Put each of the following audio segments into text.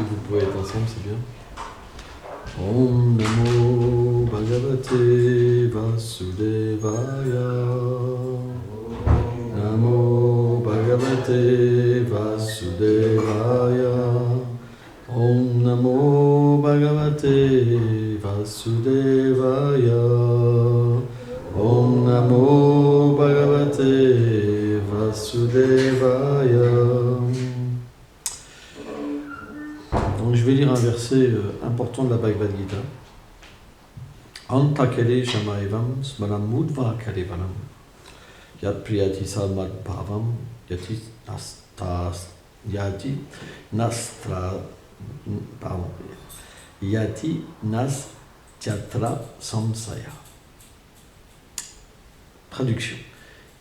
vous pouvez être ensemble, c'est bien. Om Namo Bhagavate Vasudevaya. Namo Bhagavate Vasudevaya. Om Namo Bhagavate Vasudevaya. Om Namo Bhagavate Vasudevaya. Donc je vais lire un verset important de la Bhagavad Gita. Antakale Shamaevam Smaram Mudva Kalevalam Yat Priyati Salmad Bhavam Yati Nastas Yati Nastra pardon Yati Nastyatra Samsaya. Traduction.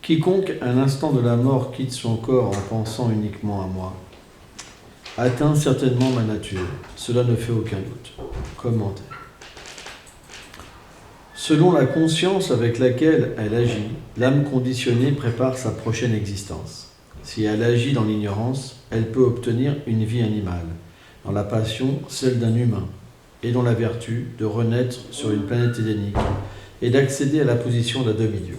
Quiconque à l'instant de la mort quitte son corps en pensant uniquement à moi atteint certainement ma nature, cela ne fait aucun doute. Commentaire. Selon la conscience avec laquelle elle agit, l'âme conditionnée prépare sa prochaine existence. Si elle agit dans l'ignorance, elle peut obtenir une vie animale, dans la passion, celle d'un humain, et dans la vertu, de renaître sur une planète édénique et d'accéder à la position d'un demi-dieu.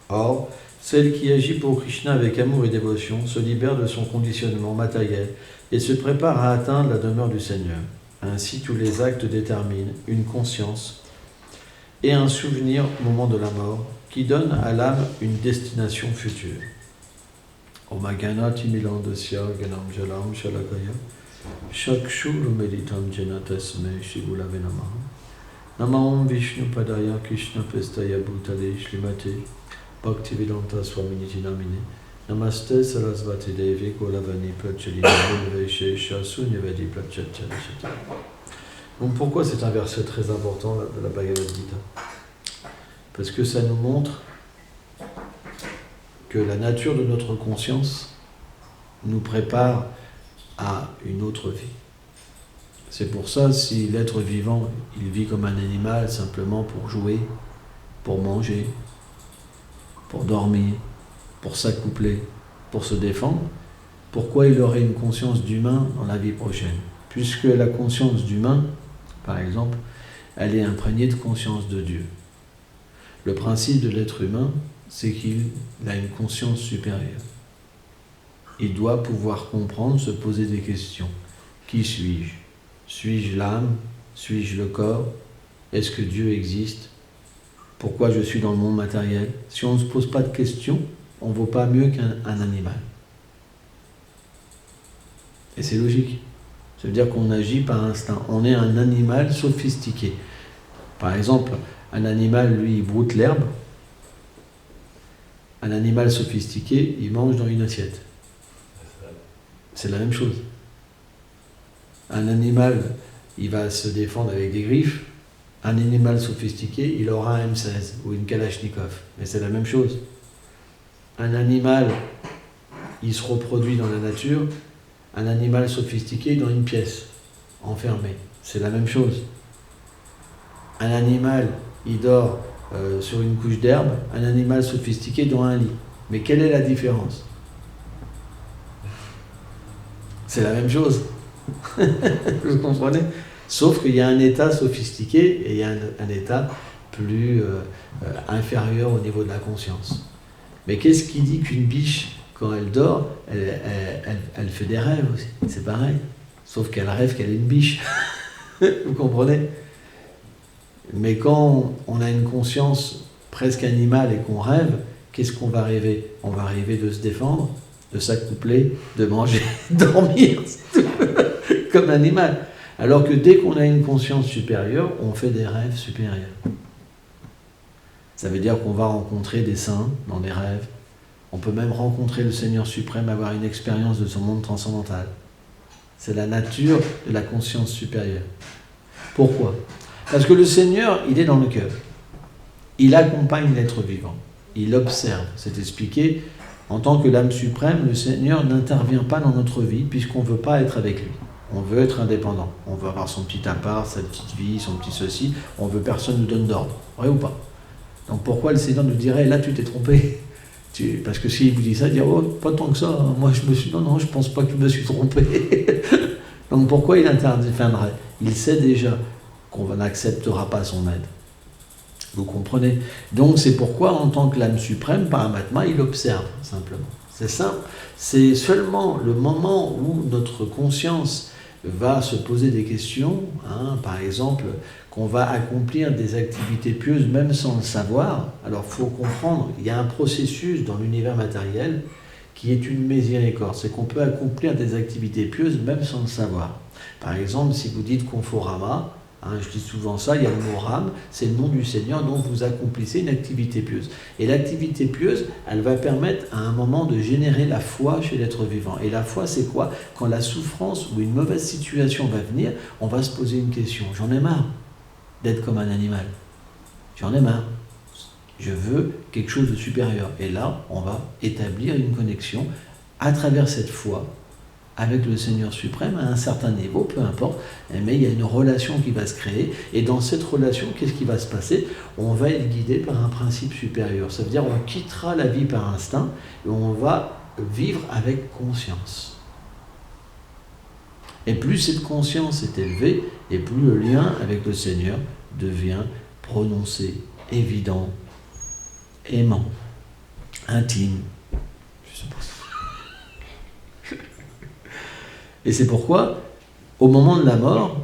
Or, celle qui agit pour Krishna avec amour et dévotion se libère de son conditionnement matériel et se prépare à atteindre la demeure du Seigneur. Ainsi, tous les actes déterminent une conscience et un souvenir au moment de la mort qui donne à l'âme une destination future. Omagana timilandasya ganam jalam shalakaya shakshuru meditam janatasme shivulave namaha Namaham Vishnu padaya Krishna pestaya bhutale shlimate Bhaktivedanta Swaminiti Namine Namaste Sarasvati Devi Golavani Prachalina Niveshesha Sunyavadi Prachalchachita. Donc pourquoi c'est un verset très important de la Bhagavad Gita? Parce que ça nous montre que la nature de notre conscience nous prépare à une autre vie. C'est pour ça, si l'être vivant, il vit comme un animal simplement pour jouer, pour manger, pour dormir, pour s'accoupler, pour se défendre, pourquoi il aurait une conscience d'humain dans la vie prochaine? Puisque la conscience d'humain, par exemple, elle est imprégnée de conscience de Dieu. Le principe de l'être humain, c'est qu'il a une conscience supérieure. Il doit pouvoir comprendre, se poser des questions. Qui suis-je? Suis-je l'âme? Suis-je le corps? Est-ce que Dieu existe? Pourquoi je suis dans le monde matériel? Si on ne se pose pas de questions, on ne vaut pas mieux qu'un animal. Et c'est logique. Ça veut dire qu'on agit par instinct. On est un animal sophistiqué. Par exemple, un animal, lui, il broute l'herbe. Un animal sophistiqué, il mange dans une assiette. C'est la même chose. Un animal, il va se défendre avec des griffes. Un animal sophistiqué, il aura un M16 ou une Kalachnikov. Mais c'est la même chose. Un animal, il se reproduit dans la nature. Un animal sophistiqué dans une pièce, enfermé. C'est la même chose. Un animal, il dort sur une couche d'herbe. Un animal sophistiqué dans un lit. Mais quelle est la différence? C'est la même chose. Vous comprenez? Sauf qu'il y a un état sophistiqué et il y a un état plus inférieur au niveau de la conscience. Mais qu'est-ce qui dit qu'une biche, quand elle dort, elle fait des rêves aussi? C'est pareil. Sauf qu'elle rêve qu'elle est une biche. Vous comprenez? Mais quand on a une conscience presque animale et qu'on rêve, qu'est-ce qu'on va rêver? On va rêver de se défendre, de s'accoupler, de manger, dormir, comme animal. Alors que dès qu'on a une conscience supérieure, on fait des rêves supérieurs. Ça veut dire qu'on va rencontrer des saints dans des rêves. On peut même rencontrer le Seigneur suprême, avoir une expérience de son monde transcendantal. C'est la nature de la conscience supérieure. Pourquoi? Parce que le Seigneur, il est dans le cœur. Il accompagne l'être vivant. Il observe. C'est expliqué. En tant que l'âme suprême, le Seigneur n'intervient pas dans notre vie puisqu'on ne veut pas être avec lui. On veut être indépendant. On veut avoir son petit appart, sa petite vie, son petit ceci. On veut personne nous donne d'ordre. Vrai ou pas? Donc pourquoi le Seigneur nous dirait, là tu t'es trompé? Parce que s'il vous dit ça, il dit, oh, pas tant que ça. Moi je me suis... Non, je pense pas que je me suis trompé. Donc Donc pourquoi il interviendrait? Il sait déjà qu'on n'acceptera pas son aide. Vous comprenez? Donc c'est pourquoi, en tant que l'âme suprême, Paramatma, il observe, simplement. C'est simple. C'est seulement le moment où notre conscience va se poser des questions, par exemple, qu'on va accomplir des activités pieuses même sans le savoir. Alors il faut comprendre, il y a un processus dans l'univers matériel qui est une miséricorde. C'est qu'on peut accomplir des activités pieuses même sans le savoir. Par exemple, si vous dites Conforama, je dis souvent ça, il y a le mot Ram, c'est le nom du Seigneur, donc vous accomplissez une activité pieuse. Et l'activité pieuse, elle va permettre à un moment de générer la foi chez l'être vivant. Et la foi, c'est quoi? Quand la souffrance ou une mauvaise situation va venir, on va se poser une question. J'en ai marre d'être comme un animal. J'en ai marre. Je veux quelque chose de supérieur. Et là, on va établir une connexion à travers cette foi avec le Seigneur suprême à un certain niveau, peu importe, mais il y a une relation qui va se créer, et dans cette relation, qu'est-ce qui va se passer? On va être guidé par un principe supérieur. Ça veut dire qu'on quittera la vie par instinct, et on va vivre avec conscience. Et plus cette conscience est élevée, et plus le lien avec le Seigneur devient prononcé, évident, aimant, intime. Je sais pas. Et c'est pourquoi, au moment de la mort,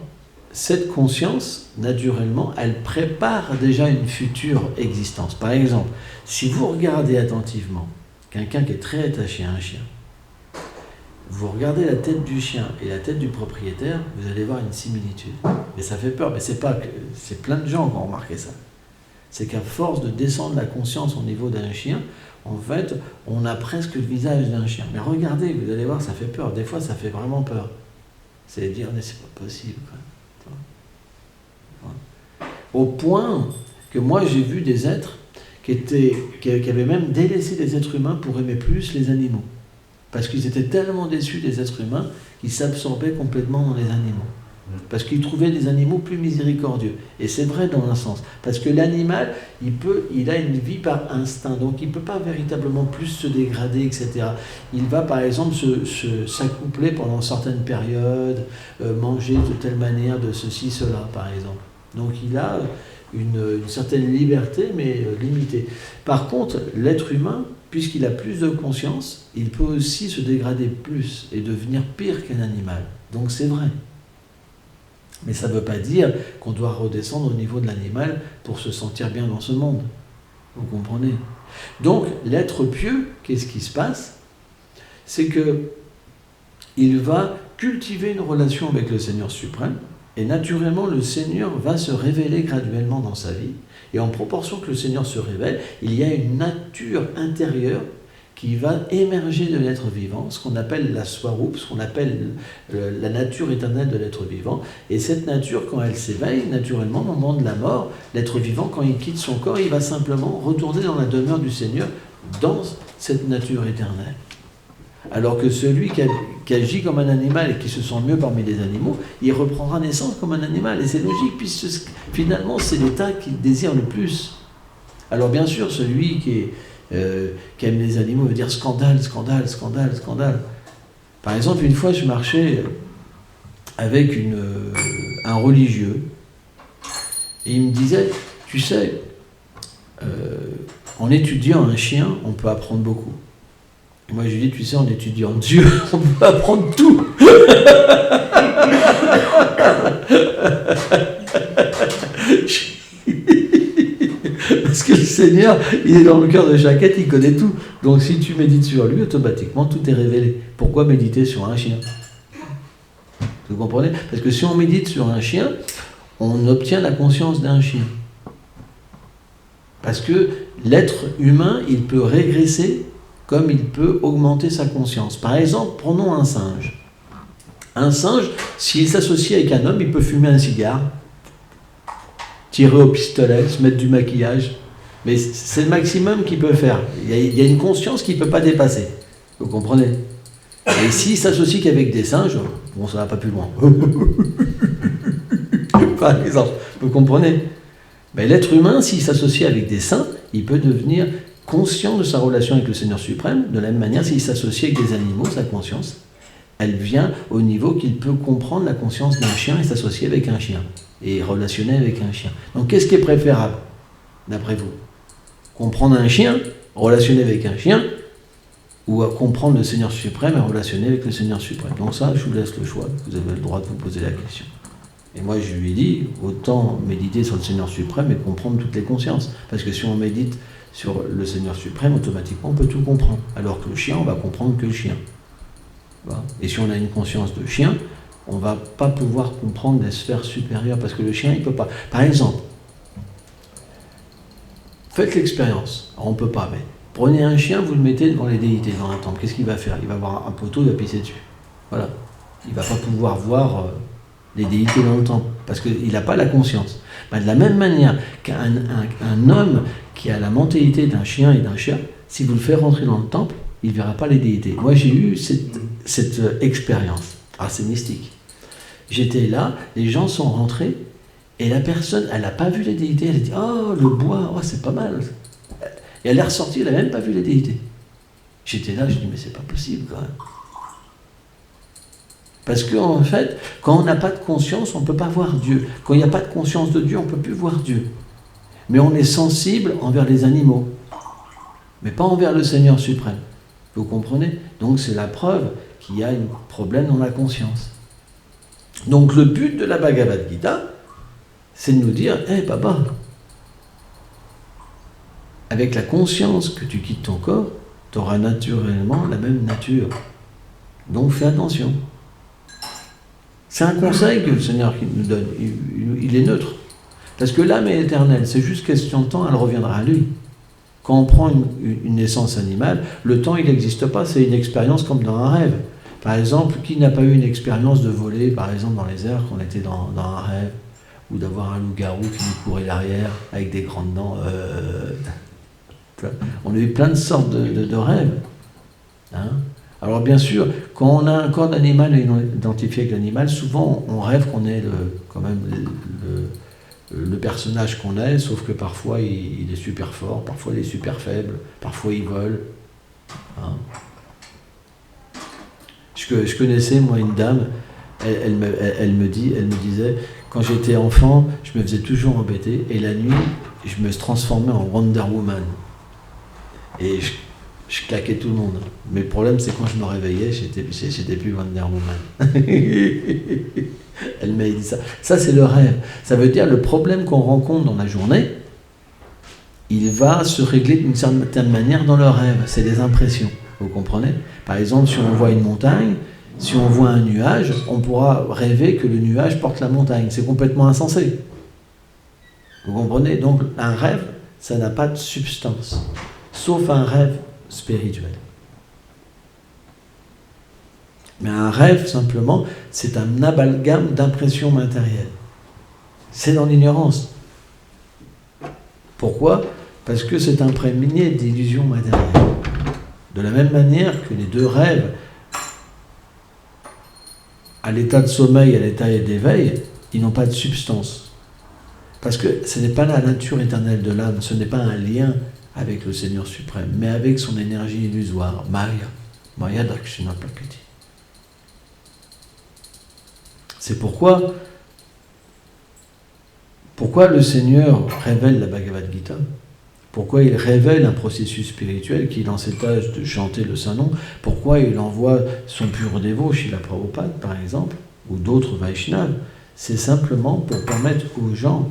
cette conscience, naturellement, elle prépare déjà une future existence. Par exemple, si vous regardez attentivement quelqu'un qui est très attaché à un chien, vous regardez la tête du chien et la tête du propriétaire, vous allez voir une similitude. Mais ça fait peur, mais c'est plein de gens qui ont remarqué ça. C'est qu'à force de descendre la conscience au niveau d'un chien, en fait, on a presque le visage d'un chien. Mais regardez, vous allez voir, ça fait peur. Des fois, ça fait vraiment peur. C'est dire, mais c'est pas possible. Au point que moi, j'ai vu des êtres qui avaient même délaissé les êtres humains pour aimer plus les animaux. Parce qu'ils étaient tellement déçus des êtres humains qu'ils s'absorbaient complètement dans les animaux. Parce qu'ils trouvaient des animaux plus miséricordieux. Et c'est vrai dans un sens. Parce que l'animal, il a une vie par instinct. Donc il ne peut pas véritablement plus se dégrader, etc. Il va par exemple s'accoupler pendant certaines périodes, manger de telle manière, de ceci, cela, par exemple. Donc il a une certaine liberté, mais limitée. Par contre, l'être humain, puisqu'il a plus de conscience, il peut aussi se dégrader plus et devenir pire qu'un animal. Donc c'est vrai. Mais ça ne veut pas dire qu'on doit redescendre au niveau de l'animal pour se sentir bien dans ce monde. Vous comprenez? Donc, l'être pieux, qu'est-ce qui se passe? C'est qu'il va cultiver une relation avec le Seigneur suprême, et naturellement, le Seigneur va se révéler graduellement dans sa vie. Et en proportion que le Seigneur se révèle, il y a une nature intérieure qui va émerger de l'être vivant, ce qu'on appelle la swarup, ce qu'on appelle la nature éternelle de l'être vivant. Et cette nature, quand elle s'éveille, naturellement, au moment de la mort, l'être vivant, quand il quitte son corps, il va simplement retourner dans la demeure du Seigneur, dans cette nature éternelle. Alors que celui qui agit comme un animal et qui se sent mieux parmi les animaux, il reprendra naissance comme un animal. Et c'est logique, puisque finalement, c'est l'état qu'il désire le plus. Alors bien sûr, celui qui aime les animaux veut dire scandale, scandale, scandale, scandale. Par exemple, une fois, je marchais avec un religieux, et il me disait, tu sais, en étudiant un chien, on peut apprendre beaucoup. Et moi, je lui dis, tu sais, en étudiant Dieu, on peut apprendre tout. Parce que le Seigneur, il est dans le cœur de chaque être, il connaît tout. Donc si tu médites sur lui, automatiquement, tout est révélé. Pourquoi méditer sur un chien? Vous comprenez? Parce que si on médite sur un chien, on obtient la conscience d'un chien. Parce que l'être humain, il peut régresser comme il peut augmenter sa conscience. Par exemple, prenons un singe. Un singe, s'il s'associe avec un homme, il peut fumer un cigare, tirer au pistolet, se mettre du maquillage. Mais c'est le maximum qu'il peut faire. Il y a une conscience qu'il ne peut pas dépasser. Vous comprenez? Et s'il s'associe qu'avec des singes, bon, ça ne va pas plus loin. Par exemple, vous comprenez? Mais l'être humain, s'il s'associe avec des saints, il peut devenir conscient de sa relation avec le Seigneur suprême. De la même manière, s'il s'associe avec des animaux, sa conscience Elle vient au niveau qu'il peut comprendre la conscience d'un chien et s'associer avec un chien, et relationner avec un chien. Donc qu'est-ce qui est préférable, d'après vous? Comprendre un chien, relationner avec un chien, ou comprendre le Seigneur suprême et relationner avec le Seigneur suprême? Donc ça, je vous laisse le choix, vous avez le droit de vous poser la question. Et moi, je lui ai dit, autant méditer sur le Seigneur suprême et comprendre toutes les consciences. Parce que si on médite sur le Seigneur suprême, automatiquement, on peut tout comprendre. Alors que le chien, on va comprendre que le chien. Voilà. Et si on a une conscience de chien, on ne va pas pouvoir comprendre des sphères supérieures, parce que le chien, il ne peut pas. Par exemple, faites l'expérience. Alors, on ne peut pas, mais prenez un chien, vous le mettez devant les déités, dans un temple. Qu'est-ce qu'il va faire? Il va avoir un poteau, il va pisser dessus. Voilà. Il ne va pas pouvoir voir les déités dans le temple, parce qu'il n'a pas la conscience. Ben, de la même manière qu'un homme qui a la mentalité d'un chien et d'un chat, si vous le faites rentrer dans le temple, il ne verra pas les déités. Moi, j'ai eu cette expérience. Ah, c'est mystique. J'étais là, les gens sont rentrés, et la personne, elle n'a pas vu les déités. Elle a dit, oh, le bois, oh, c'est pas mal. Et elle est ressortie, elle n'a même pas vu les déités. J'étais là, je dis, mais c'est pas possible quand même. Parce qu'en fait, quand on n'a pas de conscience, on ne peut pas voir Dieu. Quand il n'y a pas de conscience de Dieu, on ne peut plus voir Dieu. Mais on est sensible envers les animaux, mais pas envers le Seigneur suprême. Vous comprenez? Donc c'est la preuve qu'il y a un problème dans la conscience. Donc le but de la Bhagavad Gita, c'est de nous dire, hé Baba, avec la conscience que tu quittes ton corps, tu auras naturellement la même nature. Donc fais attention. C'est un conseil que le Seigneur nous donne. Il est neutre. Parce que l'âme est éternelle. C'est juste question de temps, elle reviendra à lui. Quand on prend une naissance animale, le temps, il n'existe pas. C'est une expérience comme dans un rêve. Par exemple, qui n'a pas eu une expérience de voler, par exemple, dans les airs, qu'on était dans un rêve, ou d'avoir un loup-garou qui nous courait l'arrière avec des grandes dents. On a eu plein de sortes de rêves. Hein? Alors bien sûr, quand on a un corps d'animal identifié avec l'animal, souvent on rêve qu'on est quand même le personnage qu'on est, sauf que parfois il est super fort, parfois il est super faible, parfois il vole. Hein. Je connaissais moi une dame, elle me disait, quand j'étais enfant, je me faisais toujours embêter, et la nuit, je me transformais en Wonder Woman. Et je claquais tout le monde. Mais le problème, c'est quand je me réveillais, j'étais plus Wonder Woman. Elle m'a dit ça. Ça, c'est le rêve. Ça veut dire le problème qu'on rencontre dans la journée, il va se régler d'une certaine manière dans le rêve. C'est des impressions. Vous comprenez? Par exemple, si on voit une montagne, si on voit un nuage, on pourra rêver que le nuage porte la montagne. C'est complètement insensé. Vous comprenez? Donc, un rêve, ça n'a pas de substance. Sauf un rêve spirituel. Mais un rêve, simplement, c'est un amalgame d'impressions matérielles. C'est dans l'ignorance. Pourquoi? Parce que c'est imprégné d'illusions matérielles. De la même manière que les deux rêves, à l'état de sommeil et à l'état d'éveil, ils n'ont pas de substance. Parce que ce n'est pas la nature éternelle de l'âme, ce n'est pas un lien avec le Seigneur suprême, mais avec son énergie illusoire, Maya Dakshina Prakriti. C'est pourquoi le Seigneur révèle la Bhagavad Gita. Pourquoi il révèle un processus spirituel qui est dans cet âge de chanter le Saint-Nom. Pourquoi il envoie son pur dévot, Srila Prabhupada par exemple, ou d'autres Vaishnavas. C'est simplement pour permettre aux gens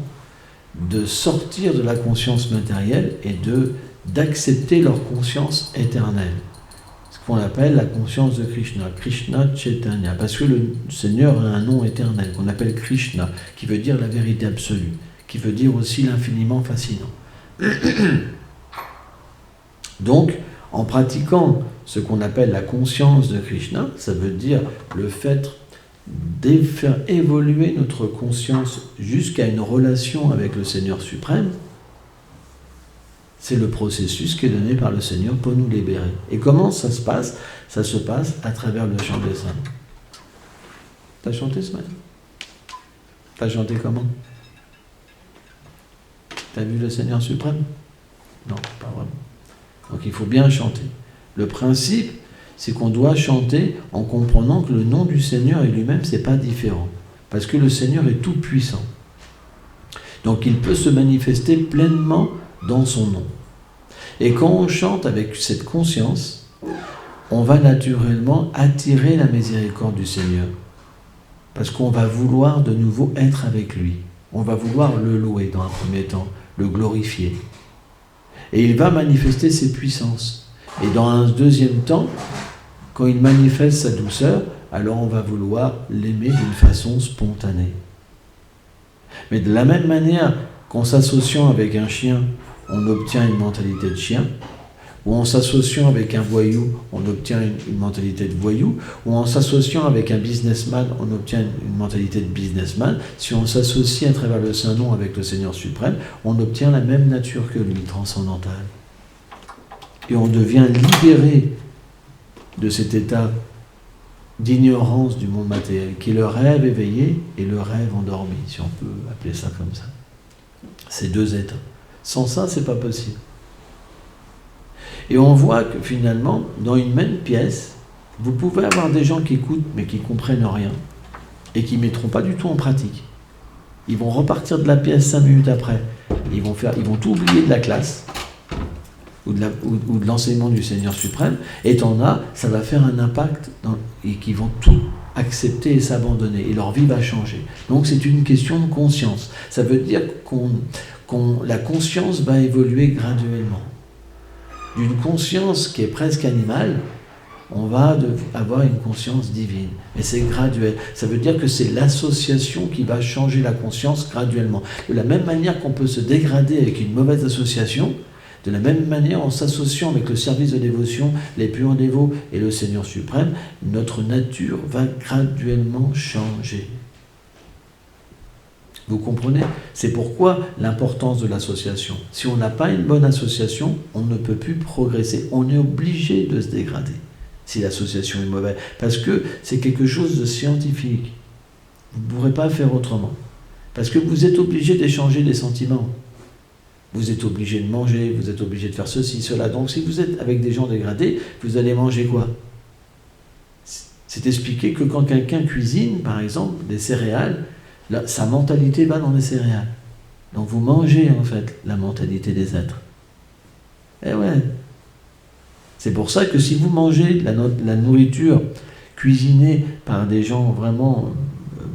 de sortir de la conscience matérielle et d'accepter leur conscience éternelle. Ce qu'on appelle la conscience de Krishna, Krishna Chaitanya, parce que le Seigneur a un nom éternel qu'on appelle Krishna, qui veut dire la vérité absolue, qui veut dire aussi l'infiniment fascinant. Donc, en pratiquant ce qu'on appelle la conscience de Krishna, ça veut dire le fait de faire évoluer notre conscience jusqu'à une relation avec le Seigneur suprême. C'est le processus qui est donné par le Seigneur pour nous libérer. Et comment ça se passe? Ça se passe à travers le chant des saints. T'as chanté ce matin? T'as chanté comment? T'as vu le Seigneur suprême? Non, pas vraiment. Donc il faut bien chanter. Le principe, c'est qu'on doit chanter en comprenant que le nom du Seigneur et lui-même, c'est pas différent. Parce que le Seigneur est tout puissant. Donc il peut se manifester pleinement dans son nom. Et quand on chante avec cette conscience, on va naturellement attirer la miséricorde du Seigneur. Parce qu'on va vouloir de nouveau être avec lui. On va vouloir le louer dans un premier temps, le glorifier. Et il va manifester ses puissances. Et dans un deuxième temps, quand il manifeste sa douceur, alors on va vouloir l'aimer d'une façon spontanée. Mais de la même manière qu'en s'associant avec un chien, on obtient une mentalité de chien, ou en s'associant avec un voyou, on obtient une mentalité de voyou, ou en s'associant avec un businessman, on obtient une mentalité de businessman. Si on s'associe à travers le Saint-Nom avec le Seigneur suprême, on obtient la même nature que lui, transcendantale. Et on devient libéré de cet état d'ignorance du monde matériel, qui est le rêve éveillé et le rêve endormi, si on peut appeler ça comme ça. Ces deux états. Sans ça, c'est pas possible. Et on voit que finalement, dans une même pièce, vous pouvez avoir des gens qui écoutent mais qui ne comprennent rien et qui ne mettront pas du tout en pratique. Ils vont repartir de la pièce 5 minutes après. Ils vont tout oublier de la classe ou de l'enseignement du Seigneur suprême. Et t'en as, ça va faire un impact et qu'ils vont tout accepter et s'abandonner. Et leur vie va changer. Donc c'est une question de conscience. Ça veut dire la conscience va évoluer graduellement. D'une conscience qui est presque animale, on va avoir une conscience divine. Mais c'est graduel. Ça veut dire que c'est l'association qui va changer la conscience graduellement. De la même manière qu'on peut se dégrader avec une mauvaise association, de la même manière, en s'associant avec le service de dévotion, les purs dévots et le Seigneur suprême, notre nature va graduellement changer. Vous comprenez? C'est pourquoi l'importance de l'association. Si on n'a pas une bonne association, on ne peut plus progresser. On est obligé de se dégrader si l'association est mauvaise. Parce que c'est quelque chose de scientifique. Vous ne pourrez pas faire autrement. Parce que vous êtes obligé d'échanger des sentiments. Vous êtes obligé de manger, vous êtes obligé de faire ceci, cela. Donc si vous êtes avec des gens dégradés, vous allez manger quoi? C'est expliqué que quand quelqu'un cuisine, par exemple, des céréales, là, sa mentalité va dans les céréales. Donc vous mangez en fait la mentalité des êtres. Eh ouais. C'est pour ça que si vous mangez la nourriture cuisinée par des gens vraiment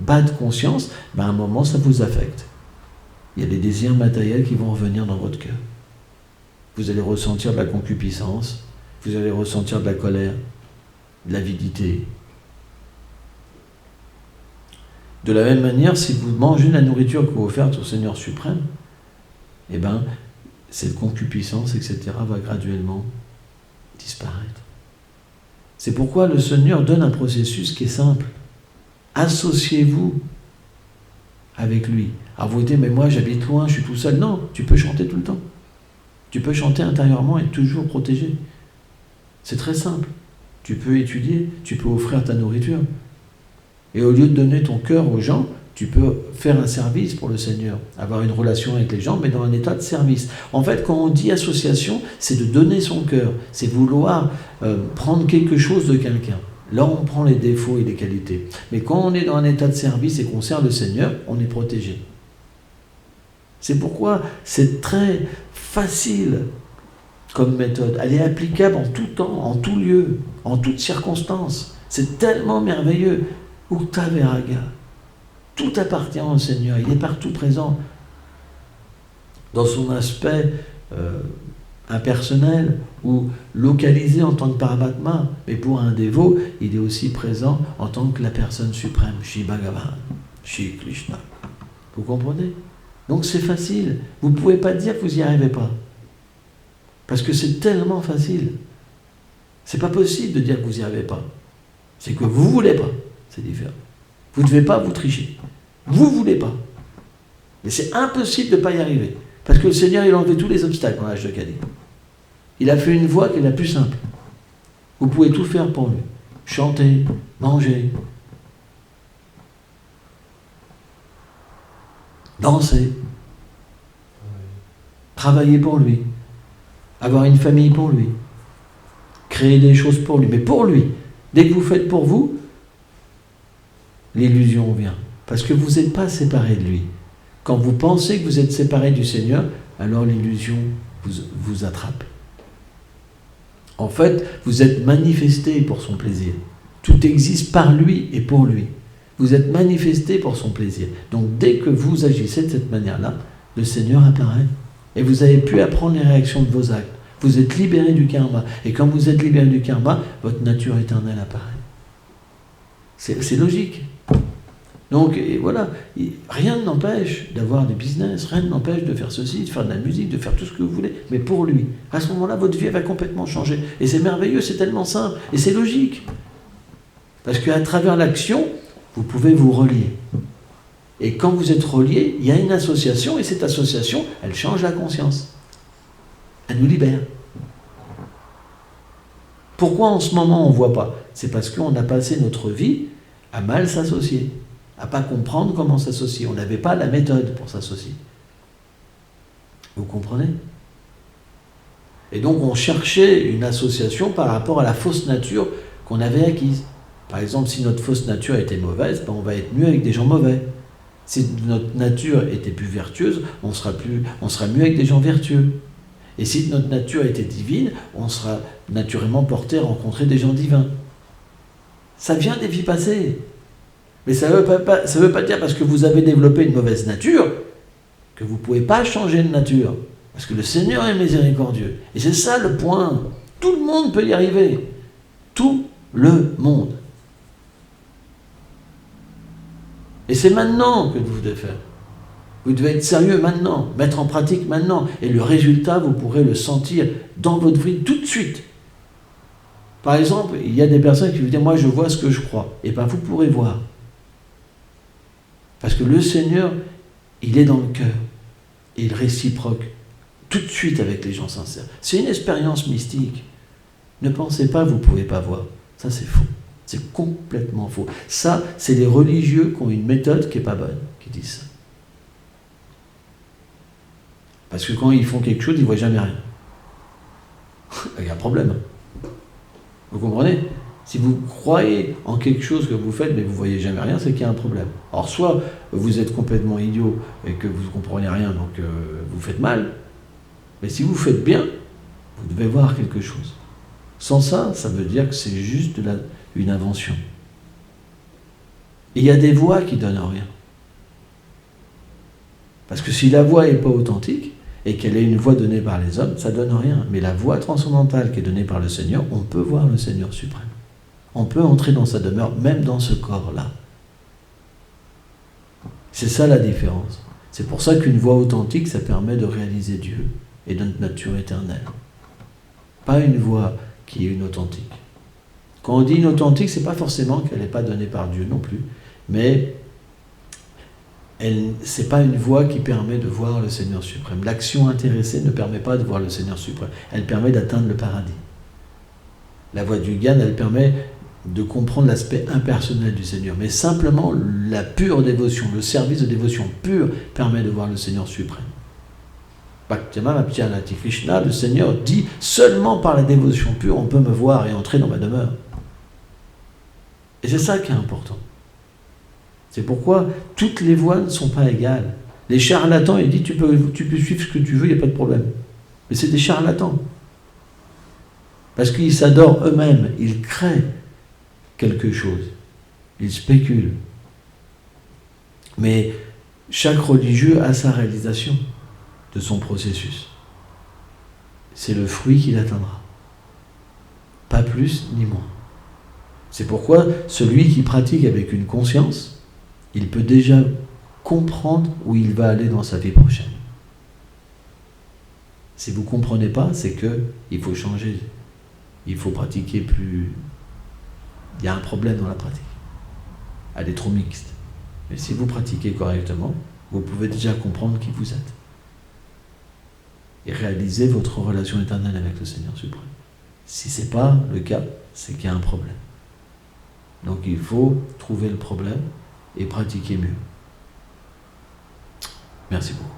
bas de conscience, à un moment ça vous affecte. Il y a des désirs matériels qui vont revenir dans votre cœur. Vous allez ressentir de la concupiscence, vous allez ressentir de la colère, de l'avidité. De la même manière, si vous mangez la nourriture que vous offerte au Seigneur suprême, cette concupiscence, etc., va graduellement disparaître. C'est pourquoi le Seigneur donne un processus qui est simple. Associez-vous avec lui. Alors vous dites, mais moi j'habite loin, je suis tout seul. Non, tu peux chanter tout le temps. Tu peux chanter intérieurement et toujours protégé. C'est très simple. Tu peux étudier, tu peux offrir ta nourriture. Et au lieu de donner ton cœur aux gens, tu peux faire un service pour le Seigneur, avoir une relation avec les gens, mais dans un état de service. En fait, quand on dit association, c'est de donner son cœur, c'est vouloir prendre quelque chose de quelqu'un. Là, on prend les défauts et les qualités. Mais quand on est dans un état de service et qu'on sert le Seigneur, on est protégé. C'est pourquoi c'est très facile comme méthode. Elle est applicable en tout temps, en tout lieu, en toutes circonstances. C'est tellement merveilleux. Ukta Viraga. Tout appartient au Seigneur. Il est partout présent. Dans son aspect impersonnel ou localisé en tant que Paramatma. Mais pour un dévot, il est aussi présent en tant que la personne suprême. Shri Bhagavan, Shri Krishna. Vous comprenez? Donc c'est facile. Vous ne pouvez pas dire que vous n'y arrivez pas. Parce que c'est tellement facile. C'est pas possible de dire que vous n'y arrivez pas. C'est que vous ne voulez pas. C'est différent. Vous ne devez pas vous tricher. Vous ne voulez pas. Mais c'est impossible de ne pas y arriver. Parce que le Seigneur, il a enlevé tous les obstacles dans l'âge de Kali. Il a fait une voie qui est la plus simple. Vous pouvez tout faire pour lui. Chanter, manger, danser, travailler pour lui, avoir une famille pour lui, créer des choses pour lui, mais pour lui. Dès que vous faites pour vous, l'illusion vient. Parce que vous n'êtes pas séparé de lui. Quand vous pensez que vous êtes séparé du Seigneur, alors l'illusion vous attrape. En fait, vous êtes manifesté pour son plaisir. Tout existe par lui et pour lui. Vous êtes manifesté pour son plaisir. Donc dès que vous agissez de cette manière-là, le Seigneur apparaît. Et vous avez pu apprendre les réactions de vos actes. Vous êtes libéré du karma. Et quand vous êtes libéré du karma, votre nature éternelle apparaît. C'est logique. Donc et voilà, rien ne n'empêche d'avoir des business, rien ne n'empêche de faire ceci, de faire de la musique, de faire tout ce que vous voulez, mais pour lui. À ce moment-là, votre vie va complètement changer. Et c'est merveilleux, c'est tellement simple. Et c'est logique. Parce qu'à travers l'action, vous pouvez vous relier. Et quand vous êtes relié, il y a une association, et cette association, elle change la conscience. Elle nous libère. Pourquoi en ce moment on ne voit pas? C'est parce qu'on a passé notre vie à mal s'associer, à ne pas comprendre comment s'associer. On n'avait pas la méthode pour s'associer. Vous comprenez? Et donc on cherchait une association par rapport à la fausse nature qu'on avait acquise. Par exemple, si notre fausse nature était mauvaise, ben on va être mieux avec des gens mauvais. Si notre nature était plus vertueuse, on sera mieux avec des gens vertueux. Et si notre nature était divine, on sera naturellement porté à rencontrer des gens divins. Ça vient des vies passées. Mais ça veut pas dire parce que vous avez développé une mauvaise nature que vous ne pouvez pas changer de nature. Parce que le Seigneur est miséricordieux. Et c'est ça le point. Tout le monde peut y arriver. Tout le monde. Et c'est maintenant que vous devez faire. Vous devez être sérieux maintenant, mettre en pratique maintenant. Et le résultat, vous pourrez le sentir dans votre vie tout de suite. Par exemple, il y a des personnes qui vous disent « Moi, je vois ce que je crois. » Et bien, vous pourrez voir. Parce que le Seigneur, il est dans le cœur. Et il réciproque tout de suite avec les gens sincères. C'est une expérience mystique. Ne pensez pas que vous ne pouvez pas voir. Ça, c'est faux. C'est complètement faux. Ça, c'est les religieux qui ont une méthode qui n'est pas bonne, qui disent ça. Parce que quand ils font quelque chose, ils ne voient jamais rien. Il y a un problème. Vous comprenez? Si vous croyez en quelque chose que vous faites, mais vous ne voyez jamais rien, c'est qu'il y a un problème. Alors, soit vous êtes complètement idiot et que vous ne comprenez rien, donc vous faites mal. Mais si vous faites bien, vous devez voir quelque chose. Sans ça, ça veut dire que c'est juste une invention. Et il y a des voix qui ne donnent rien. Parce que si la voix n'est pas authentique, et qu'elle est une voix donnée par les hommes, ça ne donne rien. Mais la voix transcendantale qui est donnée par le Seigneur, on peut voir le Seigneur suprême. On peut entrer dans sa demeure, même dans ce corps-là. C'est ça la différence. C'est pour ça qu'une voix authentique, ça permet de réaliser Dieu et notre nature éternelle. Pas une voix qui est une authentique. Quand on dit une authentique, ce n'est pas forcément qu'elle n'est pas donnée par Dieu non plus, mais ce n'est pas une voie qui permet de voir le Seigneur suprême. L'action intéressée ne permet pas de voir le Seigneur suprême. Elle permet d'atteindre le paradis. La voie du Gyan, elle permet de comprendre l'aspect impersonnel du Seigneur. Mais simplement, la pure dévotion, le service de dévotion pure permet de voir le Seigneur suprême. Bhakti Krishna, le Seigneur dit, seulement par la dévotion pure, on peut me voir et entrer dans ma demeure. Et c'est ça qui est important. C'est pourquoi toutes les voies ne sont pas égales. Les charlatans, ils disent tu peux suivre ce que tu veux, il n'y a pas de problème. Mais c'est des charlatans. Parce qu'ils s'adorent eux-mêmes, ils créent quelque chose. Ils spéculent. Mais chaque religieux a sa réalisation de son processus. C'est le fruit qu'il atteindra. Pas plus ni moins. C'est pourquoi celui qui pratique avec une conscience, il peut déjà comprendre où il va aller dans sa vie prochaine. Si vous ne comprenez pas, c'est qu'il faut changer. Il faut pratiquer plus... Il y a un problème dans la pratique. Elle est trop mixte. Mais si vous pratiquez correctement, vous pouvez déjà comprendre qui vous êtes. Et réaliser votre relation éternelle avec le Seigneur suprême. Si ce n'est pas le cas, c'est qu'il y a un problème. Donc il faut trouver le problème et pratiquer mieux. Merci beaucoup.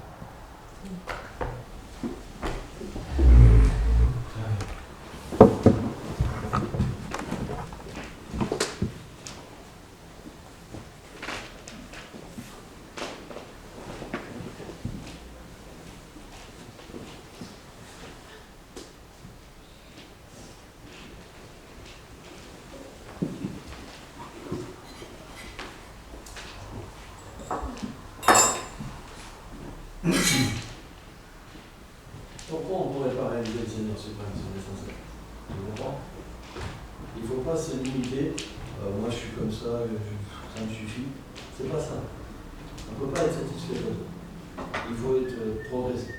Pourquoi on ne pourrait pas réaliser le Seigneur suprême si on est sincère? Tu comprends? Il ne faut pas se limiter, moi je suis comme ça, ça me suffit. C'est pas ça. On ne peut pas être satisfait comme ça. Il faut être progressif.